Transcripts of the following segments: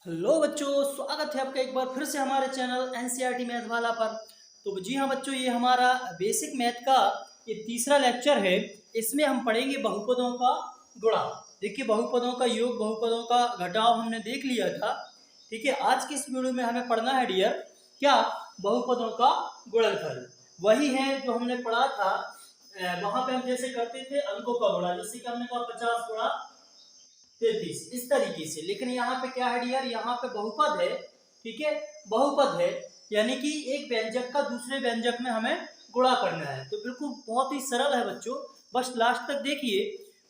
Hello बच्चों, स्वागत है आपका एक बार फिर से हमारे चैनल एनसीईआरटी मैथ वाला पर। तो जी हाँ बच्चों, ये हमारा बेसिक मैथ का ये तीसरा लेक्चर है। इसमें हम पढ़ेंगे बहुपदों का गुणा। देखिए, बहुपदों का योग, बहुपदों का घटाव हमने देख लिया था। ठीक है, आज की इस वीडियो में हमें पढ़ना है डियर, क्या? बहुपदों का गुणनफल। वही है जो हमने पढ़ा था। वहां पे हम जैसे करते थे अंकों का गुणा, जैसे कि हमने कहा 50 गुणा 33, इस तरीके से। लेकिन यहाँ पे क्या है डियर, यहाँ पे बहुपद है। ठीक है, बहुपद है, यानी कि एक व्यंजक का दूसरे व्यंजक में हमें गुणा करना है। तो बिल्कुल बहुत ही सरल है बच्चों, बस लास्ट तक देखिए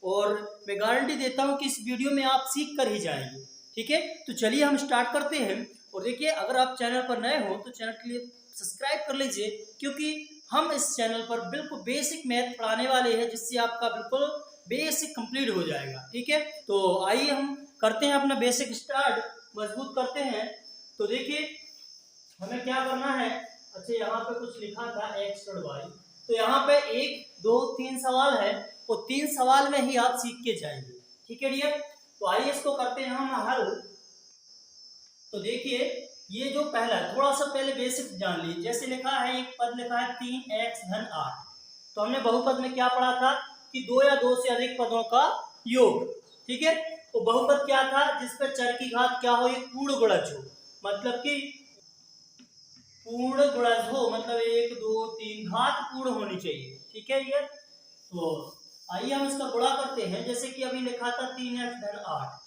और मैं गारंटी देता हूँ कि इस वीडियो में आप सीख कर ही जाएंगे। ठीक है, तो चलिए हम स्टार्ट करते हैं। और देखिए, अगर आप चैनल पर नए हो तो चैनल के लिए सब्सक्राइब कर लीजिए, क्योंकि हम इस चैनल पर बिल्कुल बेसिक मैथ पढ़ाने वाले हैं, जिससे आपका बिल्कुल बेसिक कंप्लीट हो जाएगा। ठीक है, तो आइए हम करते हैं अपना बेसिक स्टार्ट, मजबूत करते हैं। तो देखिए, हमें क्या करना है। अच्छा, यहाँ पे कुछ लिखा था एक्स और वाई, तो यहाँ पे 1 2 3 सवाल है, वो 3 सवाल में ही आप सीख के जाएंगे। ठीक है डियर, तो आइए इसको करते हैं हम हल। तो देखिए, ये जो पहला थोड़ा सा पहले बेसिक जान लीजिए। जैसे लिखा है, एक पद लिखा है 3x धन 8। तो हमने बहुपद में क्या पढ़ा था कि 2 या 2 से अधिक पदों का योग। ठीक है, तो बहुपद क्या था, जिसपे चर की घात क्या हो, एक पूर्ण गुणज हो। मतलब कि पूर्ण गुणज हो, मतलब 1 2 3 घात पूर्ण होनी चाहिए। ठीक है ये, तो आइए हम इसका गुणा करते हैं। जैसे कि अभी लिखा था 3x धन 8,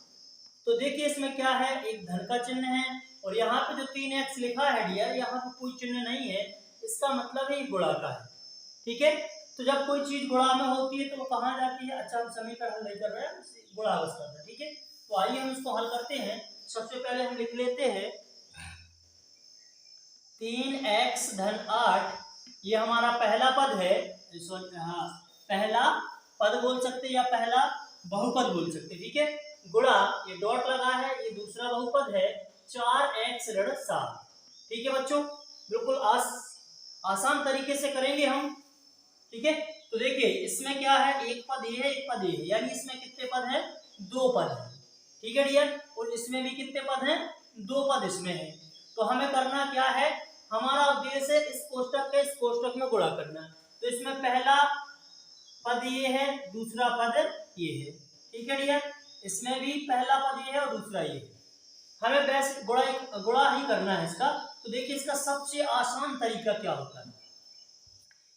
तो देखिए इसमें क्या है, एक धन का चिन्ह है। और यहाँ पे जो 3x लिखा है डियर, यहाँ पे कोई चिन्ह नहीं है, इसका मतलब है गुणा का है। ठीक है, तो जब कोई चीज गुणा में होती है तो वो कहाँ जाती है? अच्छा, हम समीकरण हल नहीं कर रहे हैं, गुणा अवस्था में। ठीक है, तो आइए हम इसको हल करते हैं। सबसे पहले हम लिख लेते हैं 3x धन 8, ये हमारा पहला पद है। हाँ, पहला पद बोल सकते या पहला बहुपद बोल सकते। ठीक है, गुणा, ये डॉट लगा है, ये दूसरा बहुपद है 4x ऋण 7। ठीक है बच्चों, बिल्कुल आसान तरीके से करेंगे हम। ठीक है, तो देखिए इसमें क्या है, एक पद ये है, एक पद ये है, यानी इसमें कितने पद हैं? 2 पद है। ठीक है डियर, और इसमें भी कितने पद हैं? 2 पद इसमें है। तो हमें करना क्या है, हमारा उद्देश्य है इस कोष्टक के इस कोष्टक में गुणा करना। तो इसमें पहला पद ये है, दूसरा पद ये है। ठीक है डियर, इसमें भी पहला पद ये है और दूसरा ये है। हमें वैसे गुणा ही करना है इसका। तो देखिए, इसका सबसे आसान तरीका क्या होता है,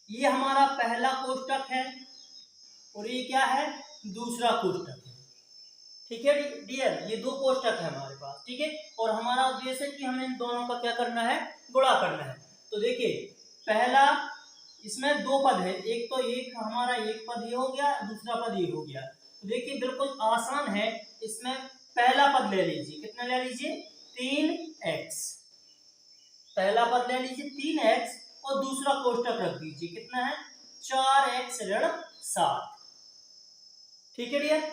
ये हमारा पहला कोष्टक है और ये क्या है, दूसरा कोष्टक है। ठीक है डियर, ये 2 कोष्टक है हमारे पास। ठीक है, और हमारा उद्देश्य है कि हमें इन दोनों का क्या करना है, गुणा करना है। तो देखिए, पहला, इसमें 2 पद है, एक तो एक हमारा एक पद ये हो गया, दूसरा पद ये हो गया। तो देखिए बिल्कुल आसान है। इसमें पहला पद ले लीजिए, कितना ले लीजिए? 3x। पहला पद ले लीजिए 3x, और दूसरा कोष्टक रख दीजिए, कितना है? 4x ऋण 7। ठीक है डियर,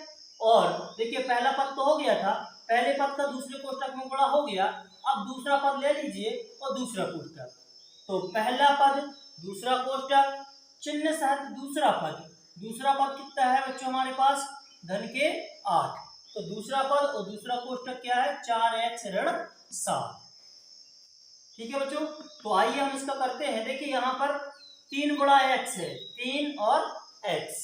और देखिए पहला पद तो हो गया था, पहले पद का दूसरे कोष्टक में गुणा हो गया। अब दूसरा पद ले लीजिए और दूसरा कोष्टक। तो पहला पद, दूसरा कोष्टक, चिन्ह सहित दूसरा पद। दूसरा पद कितना है बच्चों हमारे पास? धन के 8। तो दूसरा पद और दूसरा कोष्टक क्या है? 4x ऋण 7। ठीक है बच्चों, तो आइए हम इसका करते हैं। देखिए यहाँ पर 3 गुणा x है, 3 और x।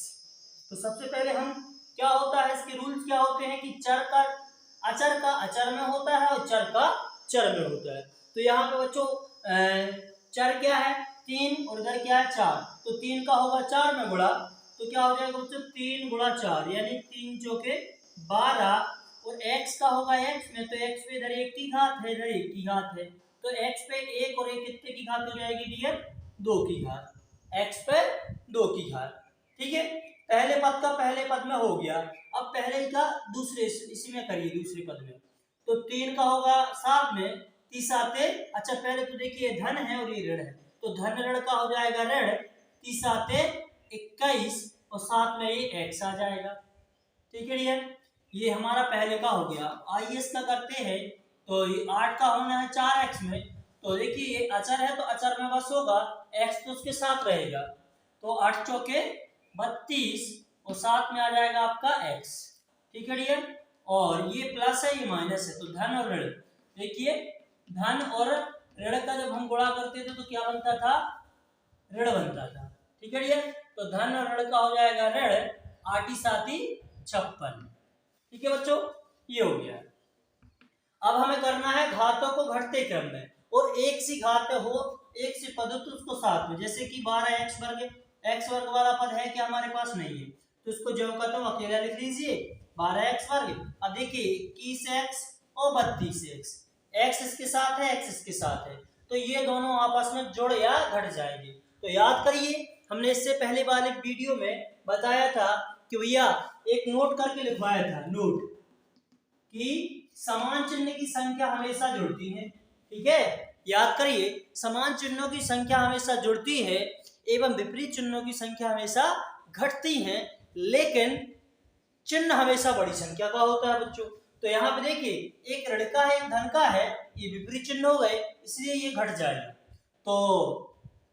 तो सबसे पहले हम, क्या होता है इसके रूल्स क्या होते हैं कि अचर का अचर में होता है और चर का चर में होता है। तो यहाँ पे बच्चों चर क्या है? 3, और इधर क्या है? 4। तो 3 का होगा 4 में गुणा, तो क्या हो जाएगा बच्चों? 3 गुणा 4, यानी 3 चौके 12। और x का होगा x में, तो x पे इधर 1 की घात है, इधर 1 की घात है। तो x पे 1 और 1 कितने की घात हो जाएगी डियर? 2 की घात। x पे 2 की घात। ठीक है, पहले पद का पहले पद में हो गया। अब पहले का दूसरे इसी में करिए, दूसरे पद में। तो 3 का होगा 7 में, 30 आते, अच्छा पहले तो देखिए धन है और ये ऋण है, तो धन ऋण का हो जाएगा ऋण, 30 आते 21, और 7 में ये x आ जाएगा। ठीक है डियर, ये हमारा पहले का हो गया। आइए इसका करते हैं। तो ये 8 का होना है 4x में, तो देखिए ये अचर है तो अचर में बस होगा, x तो उसके साथ रहेगा। तो 8 चौके 32, और 7 में आ जाएगा आपका x। ठीक है डियर, और ये प्लस है ये माइनस है, तो धन और ऋण, देखिए धन और ऋण का जब हम गुणा करते थे तो क्या बनता था, ऋण बनता था। ठीक है डियर, तो धन और ऋण का हो जाएगा ऋण 8 7 56। ठीक है बच्चों, ये हो गया। अब हमें करना है घातों को घटते क्रम में, और एक सी घात हो, एक सी पद हो तो उसको साथ में, जैसे कि 12 x वर्ग वाला पद है कि हमारे पास नहीं है, तो उसको जो का तो अकेला लिख लीजिए 12x वर्ग। अब देखिए 21x और 32x, x इसके साथ है, x इसके साथ है, तो ये दोनों आपस में जुड़ या घट जाएंगे। तो याद करिए हमने इससे पहले वाले वीडियो में बताया था कि भैया एक नोट करके लिखवाया था, नोट कि समान चिन्ह की संख्या हमेशा जुड़ती है। ठीक है, याद करिए समान चिन्हों की संख्या हमेशा जुड़ती है एवं विपरीत चिन्हों की संख्या हमेशा घटती है, लेकिन चिन्ह हमेशा बड़ी संख्या का होता है बच्चों। तो यहाँ पे देखिए एक ऋण का है एक धन का है, ये विपरीत चिन्ह हो गए इसलिए ये घट जाएगा। तो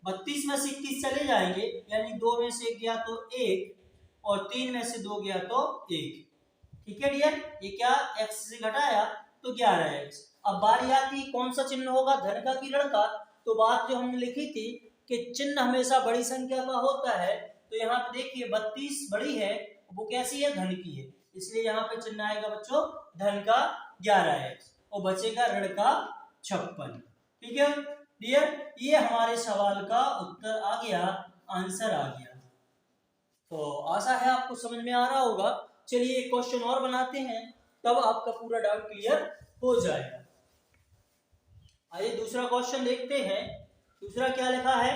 32 में से 21 चले जाएंगे, यानी 2 में से 1 गया तो 1 और 3 में से 2 गया तो 1। ठीक है डियर, ये क्या x से घटाया तो 11x। अब बारी आती कौन सा चिन्ह होगा, धन का कि ऋण का। तो बात जो हमने लिखी थी कि चिन्ह हमेशा बड़ी संख्या का होता है, तो यहाँ पे देखिए 32 बड़ी है, वो कैसी है, धन की है, इसलिए यहाँ पे चिन्ह आएगा बच्चों धन का 11x और बचेगा ऋण का 56। ठीक है डियर, ये हमारे सवाल का उत्तर आ गया, आंसर आ गया। तो आशा है आपको समझ में आ रहा होगा। चलिए एक क्वेश्चन और बनाते हैं, तब आपका पूरा डाउट क्लियर हो जाएगा। आइए दूसरा क्वेश्चन देखते हैं। दूसरा क्या लिखा है,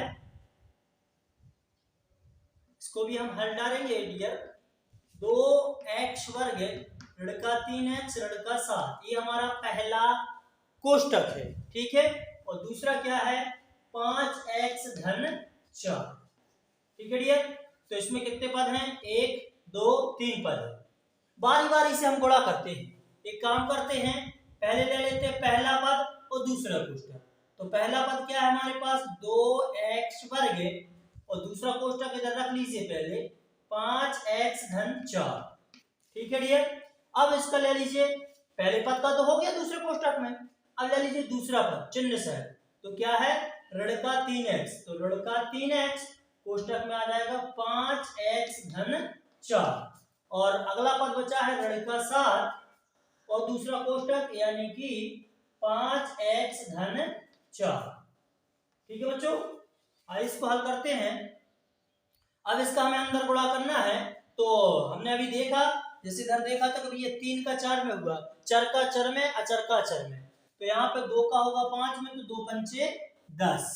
इसको भी हम हल डालेंगे डियर। 2x वर्ग ऋण का 3x ऋण का 7, ये हमारा पहला कोष्टक है। ठीक है, और दूसरा क्या है 5x धन 4। ठीक है डियर, तो इसमें कितने पद हैं, 1 2 3 पद है। बारी बारी से हम गुणा करते हैं। एक काम करते हैं, पहले ले लेते हैं पहला पद और दूसरा कोष्टक। तो पहला पद क्या है हमारे पास 2x वर्ग, और दूसरा कोष्टक इधर रख लीजिए पहले 5x धन 4। ठीक है डियर, अब इसका ले लीजिए, पहले पद का तो हो गया दूसरे कोष्टक में, अब ले लीजिए दूसरा पद चिन्ह से, तो क्या है ऋण का 3x, तो ऋण का 3x कोष्टक में आ जाएगा 5x धन 4, और अगला पद बचा है ऋण का 7 और दूसरा कोष्टक यानी कि 5x धन 4। ठीक है बच्चों, आइए इसको हल करते हैं। अब इसका हमें अंदर गुणा करना है, तो हमने अभी देखा, जैसे इधर देखा था कि ये 3 का 4 में हुआ, चर का चर में अचर का अचर में, तो यहाँ पे 2 का होगा 5 में, तो 2 पंचे 10,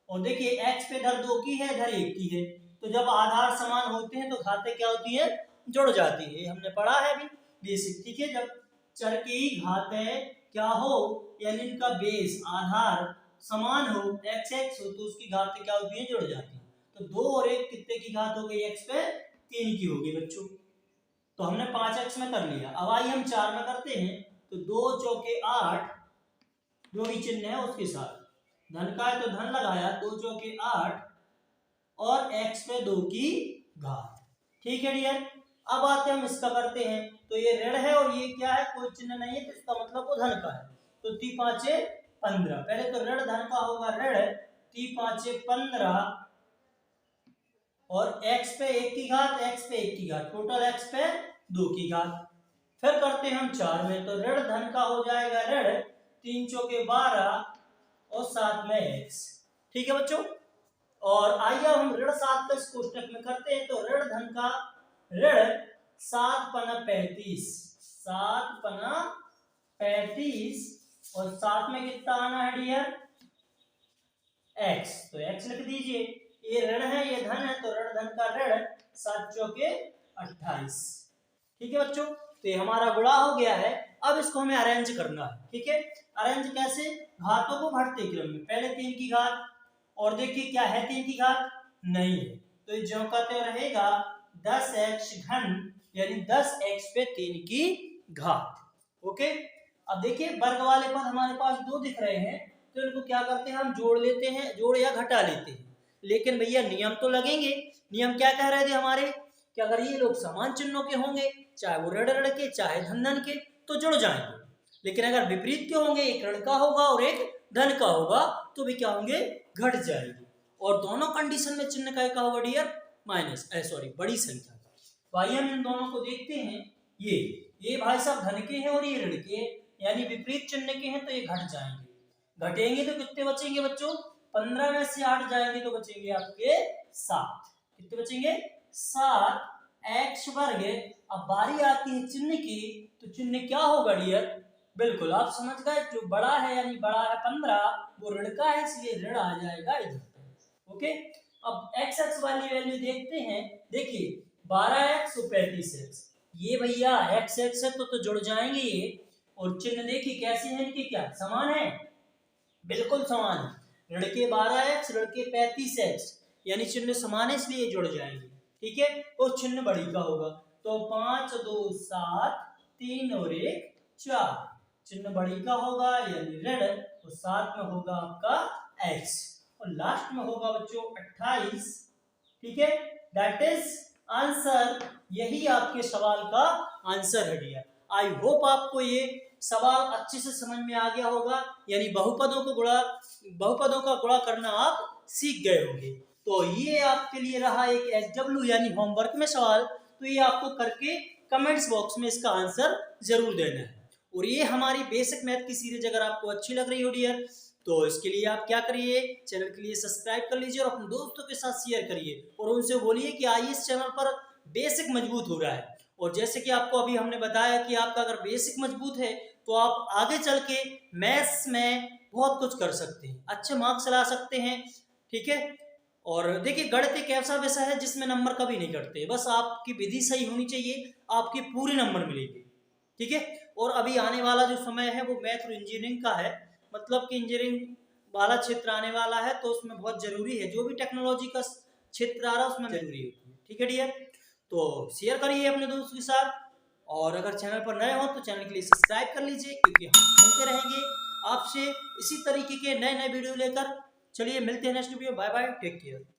और देखिए x पे इधर 2 की है इधर 1 की है, तो जब आधार समान होते हैं तो घातें क्या होती है, जुड़ जाती है, हमने पढ़ा है अभी बेसिक। ठीक है, जब चर की घातें क्या हो, यानी इनका बेस आधार समान हो, x x हो, तो उसकी घातें क्या होती है, जुड़ जाती है। तो 2 और 1 कितने की घात हो गई, x पे 3 की होगी बच्चों। तो हमने 5x में कर लिया। अब आइए हम 4 में करते हैं, तो 2 चौके 8, जो भी चिन्ह है उसके साथ, धन का है तो धन लगाया, 2 चौके 8 और x पे 2 की घात। ठीक है डियर, अब आते हम इसका करते हैं, तो ये ऋण है और ये क्या है, कोई चिन्ह नहीं है, तो इसका मतलब वो धन का है, तो 3 5 15। पहले तो ऋण धन का होगा ऋण 3 5 15 और x पे 1 की घात, x पे 1 की घात, टोटल x पे 2 की घात। फिर करते हैं हम 4 में, तो ऋण धन का हो जाएगा ऋण 3 चौके 12 और 7 में x। ठीक है बच्चों, और आइए हम ऋण 7 का इस कोष्टक में करते हैं, तो ऋण धन का ऋण 7 पना 35, 7 पना 35 और 7 में कितना आना है डियर, x, तो x लिख दीजिए। ये ऋण है ये धन है, तो ऋण धन का ऋण 7 चौके 28। ठीक है बच्चों, तो ये हमारा गुणा हो गया है। अब इसको हमें अरेंज करना है। ठीक है, अरेंज कैसे, घातों को घटते क्रम में, पहले 3 की घात, और देखिए क्या है 3 की घात नहीं है, तो ये जो कहते रहेगा 10x घन, यानी 10x पे 3 की घात। ओके, अब देखिए वर्ग वाले पद हमारे पास 2 दिख रहे हैं, तो इनको क्या करते हैं, हम जोड़ लेते हैं, जोड़ या घटा लेते हैं। लेकिन भैया नियम तो लगेंगे। नियम क्या कह रहे थे हमारे, कि अगर ये लोग समान चिन्हों के होंगे, चाहे वो ऋण ऋण के चाहे धन धन के, तो जुड़ जाएंगे। लेकिन अगर विपरीत के होंगे, एक ऋण का होगा और एक धन का होगा, तो भी क्या होंगे, घट जाएंगे। और दोनों कंडीशन में चिन्ह का होगा डियर माइनस, सॉरी बड़ी संख्या का। तो आइए हम इन दोनों को देखते हैं। ये भाई साहब धन के हैं और ये ऋण के, यानी विपरीत चिन्ह के हैं, तो ये घट जाएंगे। घटेंगे तो कितने बचेंगे बच्चों, 15 में से 8 जाएंगे तो बचेंगे आपके 7। कितने बचेंगे, 7 एक्स वर्ग। अब बारी आती है चिन्ह की, तो चिन्ह क्या होगा डियर, बिल्कुल आप समझ गए, जो बड़ा है यानी बड़ा है 15, वो ऋण का है, इसलिए ऋण आ जाएगा इधर। ओके, अब एक्स एक्स वाली वैल्यू देखते हैं। देखिए 12x और 35x, ये भैया एक्स एक्स है तो जुड़ जाएंगे ये, और चिन्ह देखिए कैसे हैं इनके, क्या समान है, बिल्कुल समान है। ऋण के 12x, ऋण के 35x, यानी चिन्ह समान है इसलिए जुड़ जाएंगे। ठीक है, और चिन्ह बड़ी का होगा, तो 5 2 7, 3 और 1 4, चिन्ह बड़ी का होगा यानी ऋण, तो साथ में होगा आपका x, और लास्ट में होगा बच्चों 28। ठीक है, दैट इज आंसर, यही आपके सवाल का आंसर है डियर। आई होप आपको ये सवाल अच्छे से समझ में आ गया होगा, यानी बहुपदों का गुणा करना आप सीख गए होंगे। तो ये आपके लिए रहा एक SW यानी होमवर्क में सवाल, तो ये आपको करके कमेंट्स बॉक्स में इसका आंसर जरूर देना है। और ये हमारी बेसिक मैथ की सीरीज अगर आपको अच्छी लग रही हो डियर, तो इसके लिए आप क्या करिए, चैनल के लिए सब्सक्राइब कर लीजिए और अपने दोस्तों के साथ शेयर करिए, और उनसे बोलिए कि आइए इस चैनल पर बेसिक मजबूत हो रहा है। और जैसे कि आपको अभी हमने बताया कि आपका अगर बेसिक मजबूत है, तो आप आगे चल के मैथ्स में बहुत कुछ कर सकते हैं, अच्छे मार्क्स ला सकते हैं। ठीक है, और देखिए गणित एक ऐसा विषय है जिसमें नंबर कभी नहीं कटते, बस आपकी विधि सही होनी चाहिए, आपके पूरे नंबर मिलेंगे। ठीक है, और अभी आने वाला जो समय है वो मैथ और इंजीनियरिंग का है, मतलब कि इंजीनियरिंग वाला क्षेत्र आने वाला है, तो उसमें बहुत जरूरी है, जो भी टेक्नोलॉजी का क्षेत्र आ रहा है उसमें जरूरी होती है। ठीक है डियर, तो शेयर करिए अपने दोस्तों के साथ, और अगर चैनल पर नए हो तो चैनल के लिए सब्सक्राइब कर लीजिए, क्योंकि हम मिलते रहेंगे आपसे इसी तरीके के नए नए वीडियो लेकर। चलिए मिलते हैं next video, bye bye, take care.